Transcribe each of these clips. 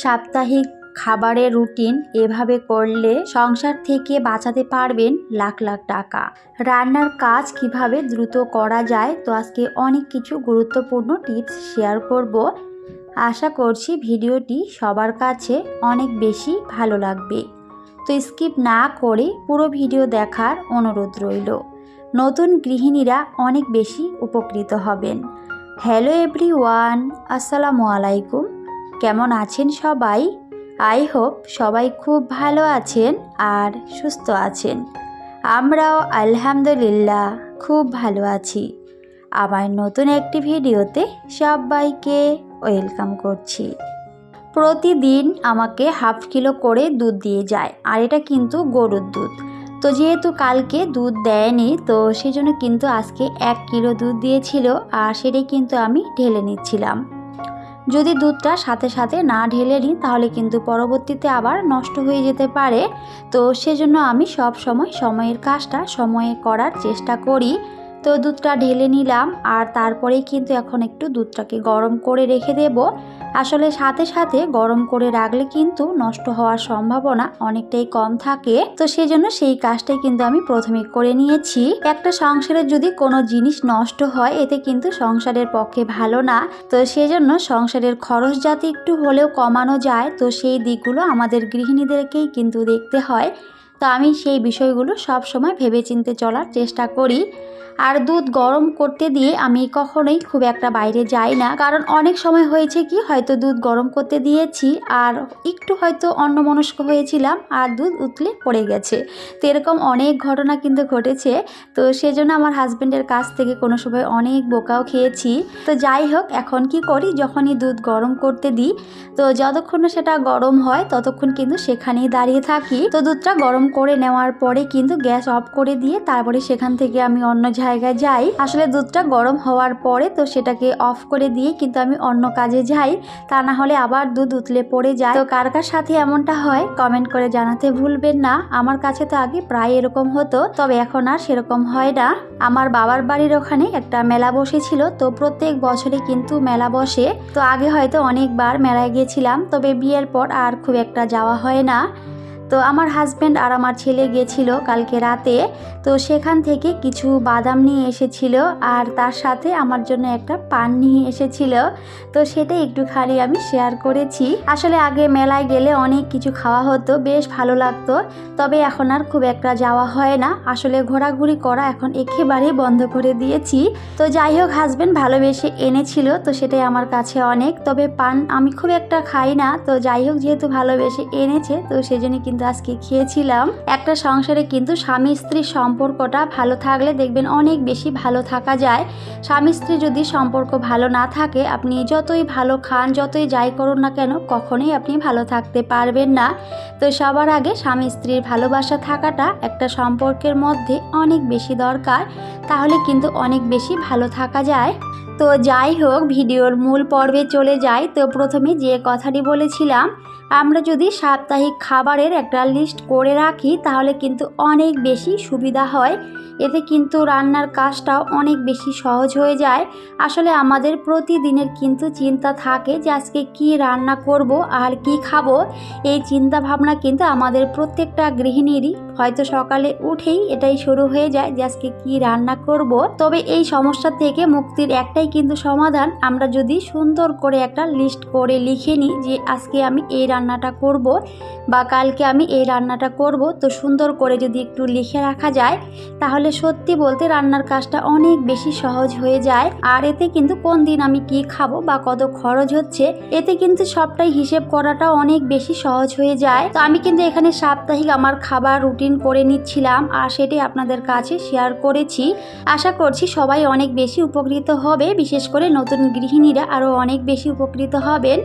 সাপ্তাহিক খাবারের রুটিন এভাবে করলে সংসার থেকে বাঁচাতে পারবেন লাখ লাখ টাকা। রান্নার কাজ কিভাবে দ্রুত করা যায়, তো আজকে অনেক কিছু গুরুত্বপূর্ণ টিপস শেয়ার করব। আশা করছি ভিডিওটি সবার কাছে অনেক বেশি ভালো লাগবে। তো স্কিপ না করে পুরো ভিডিও দেখার অনুরোধ রইল। নতুন গৃহিণীরা অনেক বেশি উপকৃত হবেন। হ্যালো এভরিওয়ান, আসসালামু আলাইকুম। কেমন আছেন সবাই? আই হোপ সবাই খুব ভালো আছেন আর সুস্থ আছেন। আমরাও আলহামদুলিল্লাহ খুব ভালো আছি। আমার নতুন একটি ভিডিওতে সবাইকে ওয়েলকাম করছি। প্রতিদিন আমাকে হাফ কিলো করে দুধ দিয়ে যায়, আর এটা কিন্তু গরুর দুধ। তো যেহেতু কালকে দুধ দেয়নি, তো সেই জন্য কিন্তু আজকে 1 কিলো দুধ দিয়েছিল, আর সেটাই কিন্তু আমি ঢেলে নিচ্ছিলাম। যদি দুধটা সাথে সাথে না ঢেলে নিই তাহলে কিন্তু পরবর্তীতে আবার নষ্ট হয়ে যেতে পারে। তো সেজন্য আমি সব সময় সময়ের কাজটা সময়ে করার চেষ্টা করি। তো দুধটা ঢেলে নিলাম, আর তারপরেই কিন্তু এখন একটু দুধটাকে গরম করে রেখে দেব। আসলে সাথে সাথে গরম করে রাখলে কিন্তু নষ্ট হওয়ার সম্ভাবনা অনেকটাই কম থাকে। তো সেজন্য সেই কাজটাই কিন্তু আমি প্রথমে করে নিয়েছি। একটা সংসারে যদি কোনো জিনিস নষ্ট হয়, এতে কিন্তু সংসারের পক্ষে ভালো না। তো সেজন্য সংসারের খরচ যাতে একটু হলেও কমানো যায়, তো সেই দিকগুলো আমাদের গৃহিণীদেরকেই কিন্তু দেখতে হয়। তো আমি সেই বিষয়গুলো সব সময় ভেবেচিন্তে চলার চেষ্টা করি। আর দুধ গরম করতে দিয়ে আমি কখনোই খুব একটা বাইরে যাই না, কারণ অনেক সময় হয়েছে কি হয়তো দুধ গরম করতে দিয়েছি আর একটু হয়তো অন্যমনস্ক হয়েছিলাম আর দুধ উতলে পড়ে গেছে। তো এরকম অনেক ঘটনা কিন্তু ঘটেছে। তো সেজন্য আমার হাজব্যান্ডের কাছ থেকে কোনো সময় অনেক বোকাও খেয়েছি। তো যাই হোক, এখন কি করি, যখনই দুধ গরম করতে দিই, তো যতক্ষণ না সেটা গরম হয় ততক্ষণ কিন্তু সেখানেই দাঁড়িয়ে থাকি। তো দুধটা গরম করে নেওয়ার পরে কিন্তু গ্যাস অফ করে দিয়ে তারপরে সেখান থেকে আমি অন্য জায়গায় যাই। আসলে দুধটা গরম হওয়ার পরে তো সেটাকে অফ করে দিয়ে কিন্তু আমি অন্য কাজে যাই, তা না হলে আবার দুধ উতলে পড়ে যায়। তো কার কার সাথে এমনটা হয় কমেন্ট করে জানাতে ভুলবেন না। আমার কাছে তো আগে প্রায় এরকম হতো, তবে এখন আর সেরকম হয় না। আমার বাবার বাড়ির ওখানে একটা মেলা বসেছিল, তো প্রত্যেক বছরে কিন্তু মেলা বসে। তো আগে হয়তো অনেকবার মেলায় গিয়েছিলাম, তবে বিয়ের পর আর খুব একটা যাওয়া হয় না। তো আমার হাজব্যান্ড আর আমার ছেলে গিয়েছিল কালকে রাতে। তো সেখান থেকে কিছু বাদাম নিয়ে এসেছিল, আর তার সাথে আমার জন্য একটা পান নিয়ে এসেছিল। তো সেটা একটুখানি আমি শেয়ার করেছি। আসলে আগে মেলায় গেলে অনেক কিছু খাওয়া হতো, বেশ ভালো লাগতো, তবে এখন আর খুব একটা যাওয়া হয় না। আসলে ঘোরাঘুরি করা এখন একেবারেই বন্ধ করে দিয়েছি। তো যাই হোক, হাজব্যান্ড ভালোবেসে এনেছিল, তো সেটাই আমার কাছে অনেক। তবে পান আমি খুব একটা খাই না। তো যাই হোক, যেহেতু ভালোবেসে এনেছে তো সেজন্য কিন্তু আজকে খেয়েছিলাম। একটা সংসারে কিন্তু স্বামী স্ত্রীর সম্পর্কটা ভালো থাকলে দেখবেন অনেক বেশি ভালো থাকা যায়। স্বামী স্ত্রী যদি সম্পর্ক ভালো না থাকে, আপনি যতই ভালো খান, যতই যাই করুন না কেন, কখনোই আপনি ভালো থাকতে পারবেন না। তো সবার আগে স্বামী স্ত্রীর ভালোবাসা থাকাটা একটা সম্পর্কের মধ্যে অনেক বেশি দরকার, তাহলে কিন্তু অনেক বেশি ভালো থাকা যায়। তো যাই হোক, ভিডিওর মূল পর্বে চলে যাই। তো প্রথমে যে কথাটি বলেছিলাম, আমরা যদি সাপ্তাহিক খাবারের একটা লিস্ট করে রাখি তাহলে কিন্তু অনেক বেশি সুবিধা হয়। এতে কিন্তু রান্নার কাজটাও অনেক বেশি সহজ হয়ে যায়। আসলে আমাদের প্রতিদিনের কিন্তু চিন্তা থাকে যে আজকে কি রান্না করব আর কি খাবো। এই চিন্তা ভাবনা কিন্তু আমাদের প্রত্যেকটা গৃহিণীরই হয়তো সকালে উঠেই এটাই শুরু হয়ে যায় যে আজকে কি রান্না করব। তবে এই সমস্যা থেকে মুক্তির একটাই কিন্তু সমাধান, আমরা যদি সুন্দর করে একটা লিস্ট করে লিখে নিই যে আজকে আমি এই রান্নাটা করব বা কালকে আমি এই রান্নাটা করব। তো সুন্দর করে যদি একটু লিখে রাখা যায় তাহলে সত্যি বলতে রান্নার কাজটা অনেক বেশি সহজ হয়ে যায়। আর এতে কিন্তু কোন দিন আমি কি খাবো বা কত খরচ হচ্ছে, এতে কিন্তু সবটাই হিসেব করাটা অনেক বেশি সহজ হয়ে যায়। তো আমি কিন্তু এখানে সাপ্তাহিক আমার খাবার রুটিন করে নিচ্ছিলাম, আর সেটাই আপনাদের কাছে শেয়ার করেছি। আশা করছি সবাই অনেক বেশি উপকৃত হবে, বিশেষ করে নতুন গৃহিণীরা আরও অনেক বেশি উপকৃত হবেন।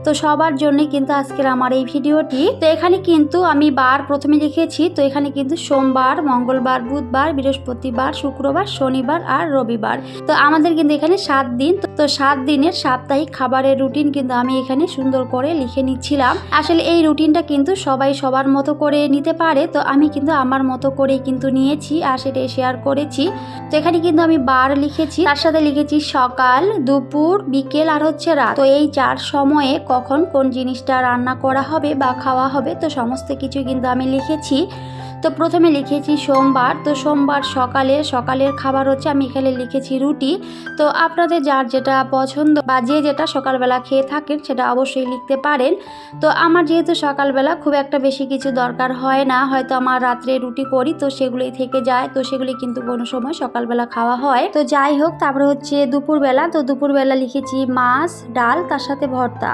তো সবার জন্য কিন্তু আজকের আমার এই ভিডিওটি। তো এখানে কিন্তু আমি বার প্রথমে লিখেছি। তো এখানে কিন্তু সোমবার, মঙ্গলবার, বুধবার, বৃহস্পতিবার, শুক্রবার, শনিবার আর রবিবার। তো আমাদের কিন্তু এখানে 7 দিন। তো 7 দিনের সাপ্তাহিক খাবারের রুটিন কিন্তু আমি এখানে সুন্দর করে লিখে নিচ্ছিলাম। আসলে এই রুটিনটা কিন্তু সবাই সবার মতো করে নিতে পারে, তো আমি কিন্তু আমার মতো করেই কিন্তু নিয়েছি আর সেটাই শেয়ার করেছি। তো এখানে কিন্তু আমি বার লিখেছি, তার সাথে লিখেছি সকাল, দুপুর, বিকেল আর হচ্ছে রাত। তো এই 4 সময়ে কখন কোন জিনিসটা রান্না করা হবে বা খাওয়া হবে, তো সমস্ত কিছু কিন্তু আমি লিখেছি। তো প্রথমে লিখেছি সোমবার। তো সোমবার সকালের খাবার হচ্ছে আমি এখানে লিখেছি রুটি। তো আপনাদের যার যেটা পছন্দ বা যে যেটা সকালবেলা খেয়ে থাকেন সেটা অবশ্যই লিখতে পারেন। তো আমার যেহেতু সকালবেলা খুব একটা বেশি কিছু দরকার হয় না, হয়তো আমার রাত্রে রুটি করি তো সেগুলোই থেকে যায়, তো সেগুলি কিন্তু কোনো সময় সকালবেলা খাওয়া হয়। তো যাই হোক, তারপরে হচ্ছে দুপুরবেলা। তো দুপুরবেলা লিখেছি মাছ, ডাল, তার সাথে ভর্তা।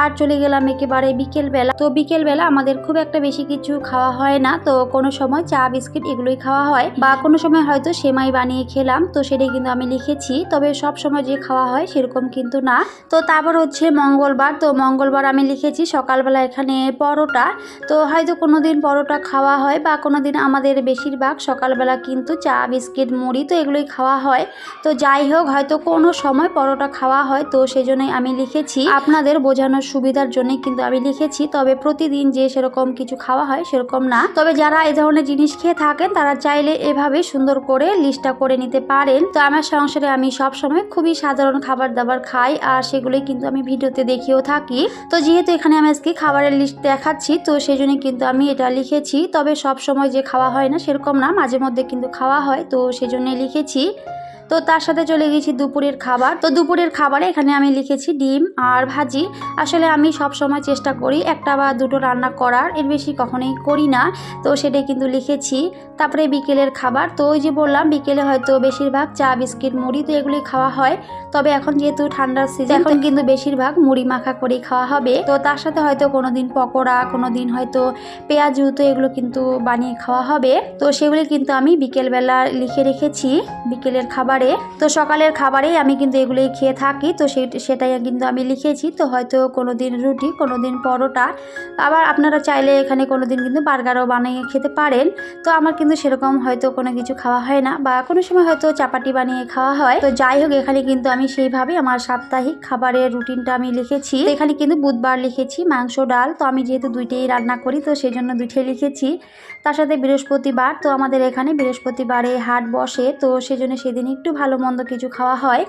আর চলে গেলাম একেবারে বিকেলবেলা। তো বিকেলবেলা আমাদের খুব একটা বেশি কিছু খাওয়া হয় না, তো কোনো সময় চা বিস্কিট এগুলোই খাওয়া হয় বা কোনো সময় হয়তো সেমাই বানিয়ে খেলাম, তো সেটাই কিন্তু আমি লিখেছি। তবে সব সময় যে খাওয়া হয় সেরকম কিন্তু না। তো তারপর হচ্ছে মঙ্গলবার। তো মঙ্গলবার আমি লিখেছি সকালবেলা এখানে পরোটা। তো হয়তো কোনো দিন পরোটা খাওয়া হয় বা কোনো দিন আমাদের বেশিরভাগ সকালবেলা কিন্তু চা বিস্কিট মুড়ি তো এগুলোই খাওয়া হয়। তো যাই হোক, হয়তো কোনো সময় পরোটা খাওয়া হয়, তো সেজন্যই আমি লিখেছি, আপনাদের বোঝানোর সুবিধার জন্যই কিন্তু আমি লিখেছি। তবে প্রতিদিন যে সেরকম কিছু খাওয়া হয় সেরকম না। তবে যারা এই ধরনের জিনিস খেয়ে থাকেন তারা চাইলে এভাবে সুন্দর করে লিস্টটা করে নিতে পারেন। তো আমার সংসারে আমি সব সময় খুবই সাধারণ খাবার দাবার খাই, আর সেগুলোই কিন্তু আমি ভিডিওতে দেখিয়েও থাকি। তো যেহেতু এখানে আমি আজকে খাবারের লিস্ট দেখাচ্ছি, তো সেজন্য কিন্তু আমি এটা লিখেছি। তবে সব সময় যে খাওয়া হয় না সেরকম না, মাঝে মধ্যে কিন্তু খাওয়া হয়, তো সেজন্যই লিখেছি। তো তার সাথে চলে গেছি দুপুরের খাবার। তো দুপুরের খাবারে এখানে আমি লিখেছি ডিম আর ভাজি। আসলে আমি সব সময় চেষ্টা করি একটা বা দুটো রান্না করার, এর বেশি কখনোই করি না, তো সেটাই কিন্তু লিখেছি। তারপরে বিকেলের খাবার। তো ওই যে বললাম বিকেলে হয়তো বেশিরভাগ চা বিস্কিট মুড়ি তো এগুলি খাওয়া হয়। তবে এখন যেহেতু ঠান্ডার সিজন, এখন কিন্তু বেশিরভাগ মুড়ি মাখা করেই খাওয়া হবে। তো তার সাথে হয়তো কোনোদিন পকোড়া, কোনোদিন হয়তো পেঁয়াজু, তো এগুলো কিন্তু বানিয়ে খাওয়া হবে। তো সেগুলি কিন্তু আমি বিকেলবেলা লিখে রেখেছি বিকেলের খাবারে। তো সকালের খাবারেই আমি কিন্তু এগুলোই খেয়ে থাকি, তো সেটাই কিন্তু আমি লিখেছি। তো হয়তো কোনোদিন রুটি, কোনোদিন পরোটা, আবার আপনারা চাইলে এখানে কোনোদিন কিন্তু বার্গারও বানিয়ে খেতে পারেন। তো আমার কিন্তু সেরকম হয়তো কোনো কিছু খাওয়া হয় না, বা কোনো সময় হয়তো চাপাটি বানিয়ে খাওয়া হয়। তো যাই হোক, এখানে কিন্তু আমি সেইভাবে আমার সাপ্তাহিক খাবারের রুটিনটা আমি লিখেছি। এখানে কিন্তু বুধবার লিখেছি মাংস ডাল। তো আমি যেহেতু দুইটাই রান্না করি তো সেই জন্য দুইটাই লিখেছি। তার সাথে বৃহস্পতিবার। তো আমাদের এখানে বৃহস্পতিবারে হাট বসে, তো সেজন্য সেদিন একটু ভালো মন্দ কিছু খাওয়া হয়।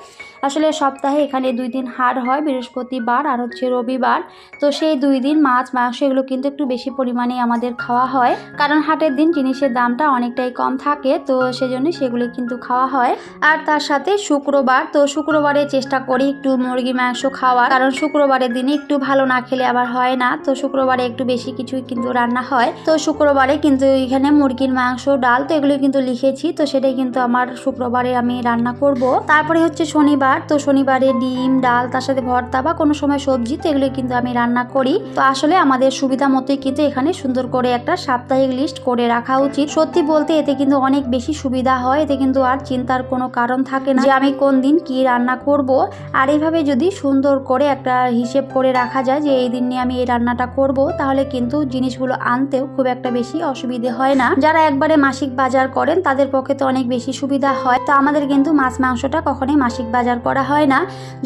আসলে সপ্তাহে এখানে 2 দিন হাট হয়, বৃহস্পতিবার আর হচ্ছে রবিবার। তো সেই 2 দিন মাছ মাংস এগুলো কিন্তু একটু বেশি পরিমাণে আমাদের খাওয়া হয়, কারণ হাটের দিন জিনিসের দামটা অনেকটাই কম থাকে, তো সেজন্য সেগুলি কিন্তু খাওয়া হয়। আর তার সাথে শুক্রবার। তো শুক্রবারে চেষ্টা করি একটু মুরগি মাংস খাওয়ার, কারণ শুক্রবারের দিনে একটু ভালো না খেলে আবার হয় না। তো শুক্রবারে একটু বেশি কিছুই কিন্তু রান্না হয়। তো শুক্রবারে কিন্তু এখানে মুরগির মাংস ডাল তো এগুলো কিন্তু লিখেছি। তো সেটাই কিন্তু আমার শুক্রবারে আমি রান্না করব। তারপরে হচ্ছে শনিবার। তো শনিবারে ডিম ডাল তার সাথে ভর্তা বা কোনো সময় সবজি, তো এগুলো কিন্তু আমি রান্না করি। তো আসলে আমাদের সুবিধা মতোই কিন্তু এখানে সুন্দর করে একটা সাপ্তাহিক লিস্ট করে রাখা উচিত। সত্যি বলতে এতে কিন্তু অনেক বেশি সুবিধা হয়, এতে কিন্তু আর চিন্তার কোনো কারণ থাকে না যে আমি কোন দিন কি রান্না করব। আর এইভাবে যদি সুন্দর করে একটা হিসেব করে রাখা যায় যে এই দিন নিয়ে আমি এই রান্নাটা করব, তাহলে কিন্তু জিনিসগুলো আনতেও খুব একটা বেশি অসুবিধে হয় না। যারা একবারে মাসিক বাজার করেন তাদের পক্ষে তো অনেক বেশি সুবিধা হয়। তো আমাদের কিন্তু মাছ মাংসটা কখনোই মাসিক বাজার করা হয় না,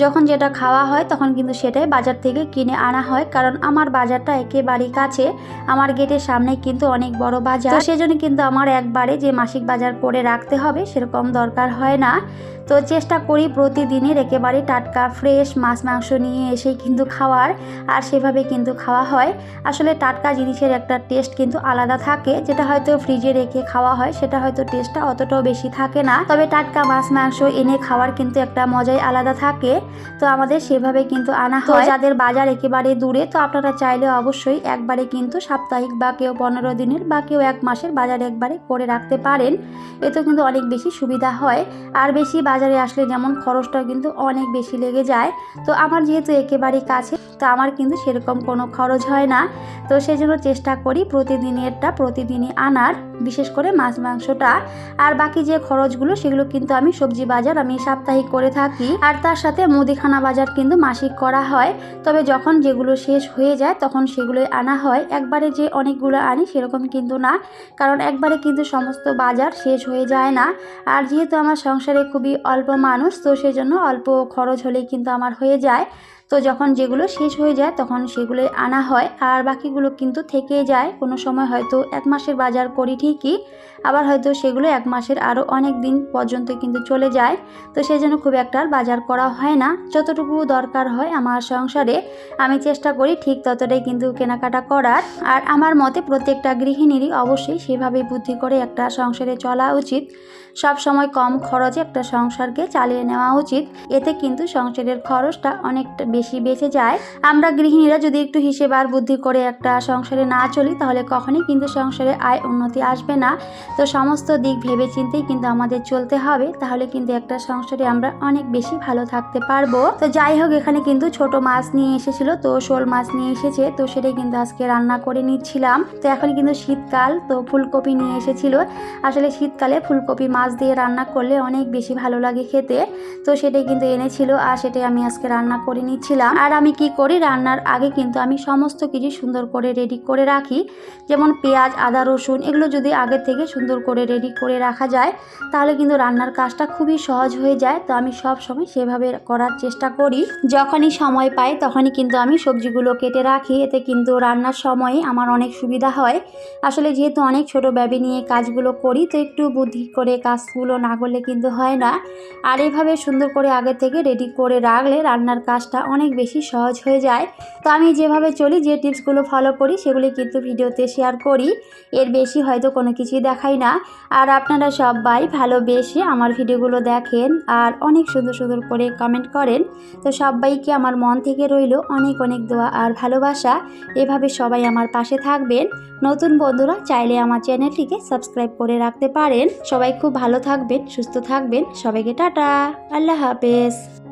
যখন যেটা খাওয়া হয় তখন কিন্তু সেটাই বাজার থেকে কিনে আনা হয়। কারণ আমার বাজারটা একেবারেই কাছে, আমার গেটের সামনে কিন্তু অনেক বড় বাজার, তো সেজন্য কিন্তু আমার একবারে যে মাসিক বাজার করে রাখতে হবে সেরকম দরকার হয় না। তো চেষ্টা করি প্রতিদিনের একেবারে টাটকা ফ্রেশ মাছ মাংস নিয়ে এসেই কিন্তু খাওয়ার, আর সেভাবে কিন্তু খাওয়া হয়। আসলে টাটকা জিনিসের একটা টেস্ট কিন্তু আলাদা থাকে, যেটা হয়তো ফ্রিজে রেখে খাওয়া হয় সেটা হয়তো টেস্টটা অতটাও বেশি থাকে না। তবে টাটকা মাছ মাংস এনে খাওয়ার কিন্তু একটা মজাই আলাদা থাকে। তো আমাদের সেভাবে কিন্তু আনা হয়। যাদের বাজার একেবারে দূরে, তো আপনারা চাইলে অবশ্যই একবারে কিন্তু সাপ্তাহিক বা কেউ 15 দিনের বা কেউ 1 মাসের বাজার একবারে করে রাখতে পারেন, এতে কিন্তু অনেক বেশি সুবিধা হয়। আর বেশি বাজারে আসলে যেমন খরচটা কিন্তু অনেক বেশি লেগে যায়, তো আমার যেহেতু একেবারেই কাছে, তো আমার কিন্তু সেরকম কোনো খরচ হয় না। তো সেজন্য চেষ্টা করি প্রতিদিনেরটা প্রতিদিনই আনার, বিশেষ করে মাছ মাংসটা। আর বাকি যে খরচগুলো সেগুলো কিন্তু আমি সবজি বাজার আমি সাপ্তাহিক করে থাকি, আর তার সাথে মুদিখানা বাজার কিন্তু মাসিক করা হয়। তবে যখন যেগুলো শেষ হয়ে যায় তখন সেগুলোই আনা হয়, একবারে যে অনেকগুলো আনি সেরকম কিন্তু না, কারণ একবারে কিন্তু সমস্ত বাজার শেষ হয়ে যায় না। আর যেহেতু আমার সংসারে খুবই অল্প মানুষ, তো সেজন্য অল্প খরচ হলেই কিন্তু আমার হয়ে যায়। তো যখন যেগুলো শেষ হয়ে যায় তখন সেগুলোই আনা হয়, আর বাকিগুলো কিন্তু থেকেই যায়। কোনো সময় হয়তো 1 মাসের বাজার করি ঠিকই, আবার হয়তো সেগুলো 1 মাসের আরও অনেক দিন পর্যন্ত কিন্তু চলে যায়। তো সেই জন্য খুব একটা আর বাজার করা হয় না। যতটুকু দরকার হয় আমার সংসারে আমি চেষ্টা করি ঠিক ততটাই কিন্তু কেনাকাটা করার। আর আমার মতে প্রত্যেকটা গৃহিণীরই অবশ্যই সেভাবে বুদ্ধি করে একটা সংসারে চলা উচিত। সব সময় কম খরচে একটা সংসারকে চালিয়ে নেওয়া উচিত। এতে কিন্তু সংসারের খরচটা অনেকটা বেশি বেঁচে যায়। আমরা গৃহিণীরা যদি একটু হিসেব আর বুদ্ধি করে একটা সংসারে না চলি তাহলে কখনোই কিন্তু সংসারে আয় উন্নতি আসবে না। তো সমস্ত দিক ভেবে চিন্তেই কিন্তু আমাদের চলতে হবে, তাহলে কিন্তু একটা সংসারে আমরা অনেক বেশি ভালো থাকতে পারবো। তো যাই হোক, এখানে কিন্তু ছোট মাছ নিয়ে এসেছিল, তো শোল মাছ নিয়ে এসেছে, তো সেটাই কিন্তু আজকে রান্না করে নিচ্ছিলাম। তো এখন কিন্তু শীতকাল, তো ফুলকপি নিয়ে এসেছিল। আসলে শীতকালে ফুলকপি মাছ দিয়ে রান্না করলে অনেক বেশি ভালো লাগে খেতে। তো সেটাই কিন্তু এনেছিল আর সেটাই আমি আজকে রান্না করে নিচ্ছিলাম। আর আমি কি করি, রান্নার আগে কিন্তু আমি সমস্ত কিছু সুন্দর করে রেডি করে রাখি। যেমন পেঁয়াজ, আদা, রসুন এগুলো যদি আগে থেকে সুন্দর করে রেডি করে রাখা যায় তাহলে কিন্তু রান্নার কাজটা খুবই সহজ হয়ে যায়। তো আমি সব সময় সেভাবে করার চেষ্টা করি। যখনই সময় পাই তখনই কিন্তু আমি সবজিগুলো কেটে রাখি, এতে কিন্তু রান্নার সময়ে আমার অনেক সুবিধা হয়। আসলে যেহেতু অনেক ছোট ব্যবী নিয়ে কাজগুলো করি, তো একটু বুদ্ধি করে কাজগুলো না করলে কিন্তু হয় না। আর এইভাবে সুন্দর করে আগে থেকে রেডি করে রাখলে রান্নার কাজটা অনেক বেশি সহজ হয়ে যায়। তো আমি যেভাবে চলি, যে টিপসগুলো ফলো করি সেগুলি কিন্তু ভিডিওতে শেয়ার করি, এর বেশি হয়তো কোনো কিছুই দেখাই না। আর আপনারা সবাই ভালোবেসে আমার ভিডিওগুলো দেখেন আর অনেক সুন্দর সুন্দর করে কমেন্ট করেন। তো সবাইকে আমার মন থেকে রইল অনেক অনেক দোয়া আর ভালোবাসা। এভাবে সবাই আমার পাশে থাকবেন। নতুন বন্ধুরা চাইলে আমার চ্যানেলটিকে সাবস্ক্রাইব করে রাখতে পারেন। সবাই খুব ভালো থাকবেন, সুস্থ থাকবেন। সবাইকে টাটা, আল্লাহ হাফেজ।